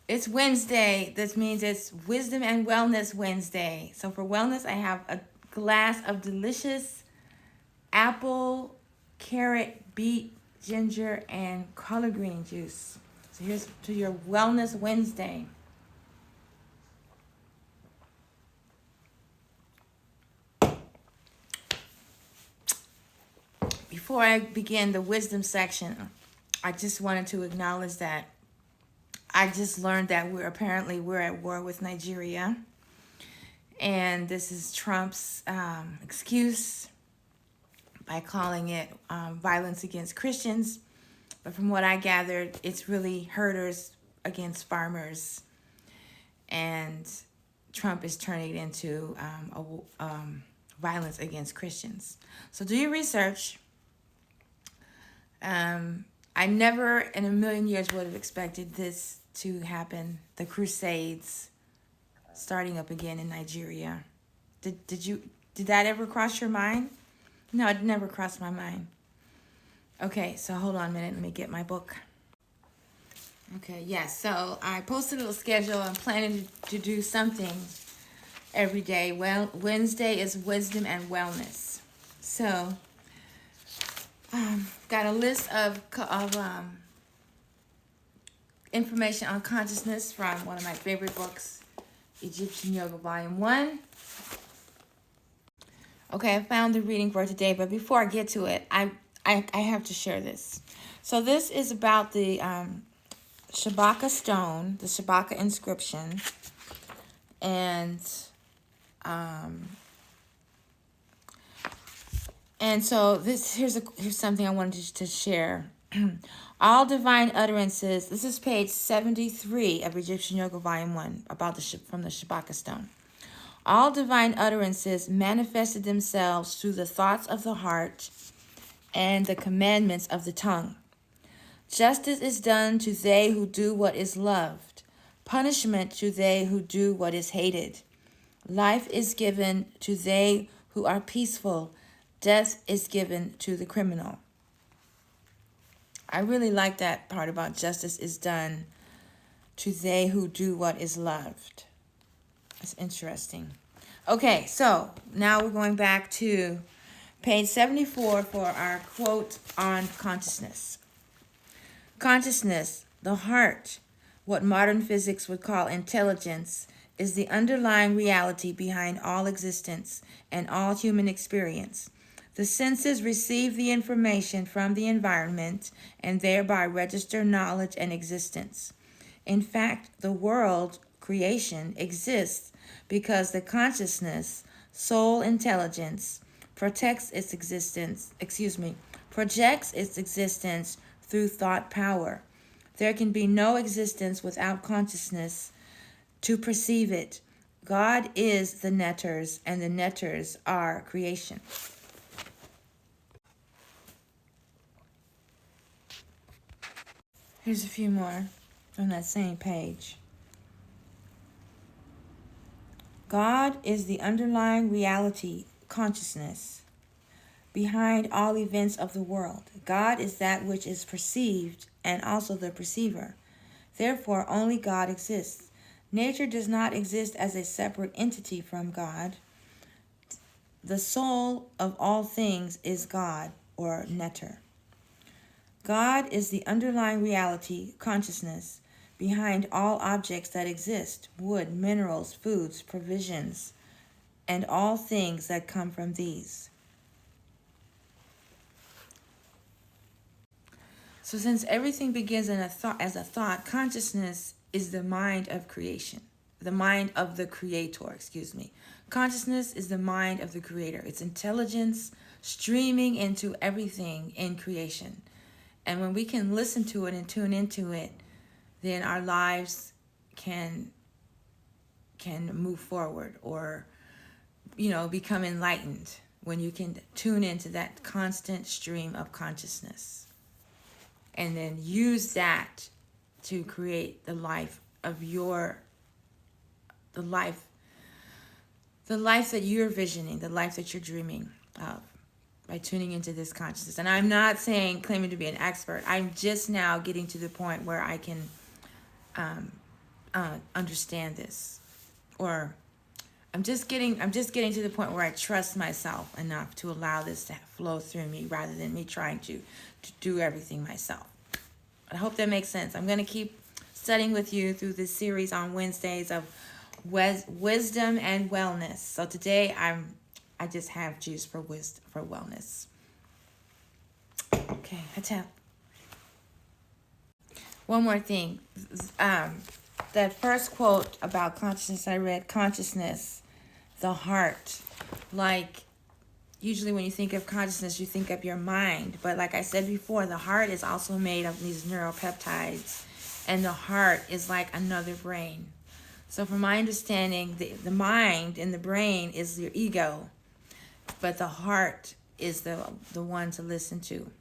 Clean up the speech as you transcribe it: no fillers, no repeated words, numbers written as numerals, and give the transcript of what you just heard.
It's Wednesday. This means it's Wisdom and Wellness Wednesday. So for wellness, I have a glass of delicious apple, carrot, beet, ginger, and collard green juice. So here's to your Wellness Wednesday. Before I begin the wisdom section, I just wanted to acknowledge that I just learned that we're at war with Nigeria, and this is Trump's excuse by calling it violence against Christians. But from what I gathered, it's really herders against farmers, and Trump is turning it into violence against Christians. So do your research. I never in a million years would have expected this to happen. The Crusades starting up again in Nigeria. Did that ever cross your mind? No, it never crossed my mind. Okay, so hold on a minute. Let me get my book. Okay, yes. So I posted a little schedule. I'm planning to do something every day. Well, Wednesday is wisdom and wellness. So, got a list of information on consciousness from one of my favorite books, Egyptian Yoga Volume 1. Okay, I found the reading for today, but before I get to it, I have to share this. So this is about the Shabaka stone, the Shabaka inscription, and so here's something I wanted to share. All divine utterances. This is page 73 of Egyptian Yoga Volume 1 about from the Shabaka stone. All divine utterances manifested themselves through the thoughts of the heart and the commandments of the tongue. Justice is done to they who do what is loved, punishment to they who do what is hated. Life is given to they who are peaceful, death is given to the criminal. I really like that part about justice is done to they who do what is loved. That's interesting. Okay, so now we're going back to page 74 for our quote on consciousness. Consciousness, the heart, what modern physics would call intelligence, is the underlying reality behind all existence and all human experience. The senses receive the information from the environment and thereby register knowledge and existence. In fact, the world, creation, exists because the consciousness, soul intelligence, projects its existence through thought power. There can be no existence without consciousness to perceive it. God is the netters, and the netters are creation. Here's a few more on that same page. God is the underlying reality, consciousness, behind all events of the world. God is that which is perceived and also the perceiver. Therefore, only God exists. Nature does not exist as a separate entity from God. The soul of all things is God, or netter. God is the underlying reality, consciousness, behind all objects that exist, wood, minerals, foods, provisions, and all things that come from these. So since everything begins in as a thought, consciousness is the mind of creation, the mind of the creator, Consciousness is the mind of the creator. It's intelligence streaming into everything in creation. And when we can listen to it and tune into it, then our lives can move forward or, become enlightened when you can tune into that constant stream of consciousness and then use that to create the life of the life that you're visioning, the life that you're dreaming of by tuning into this consciousness. And I'm not claiming to be an expert. I'm just now getting to the point where I can understand this, or I'm just getting to the point where I trust myself enough to allow this to flow through me rather than me trying to do everything myself. I hope that makes sense. I'm going to keep studying with you through this series on Wednesdays of wisdom and wellness. So today I just have juice for wisdom, for wellness. Okay, I tap. One more thing. That first quote about consciousness I read, consciousness, the heart. Like, usually when you think of consciousness, you think of your mind. But like I said before, the heart is also made of these neuropeptides. And the heart is like another brain. So from my understanding, the mind and the brain is your ego. But the heart is the one to listen to.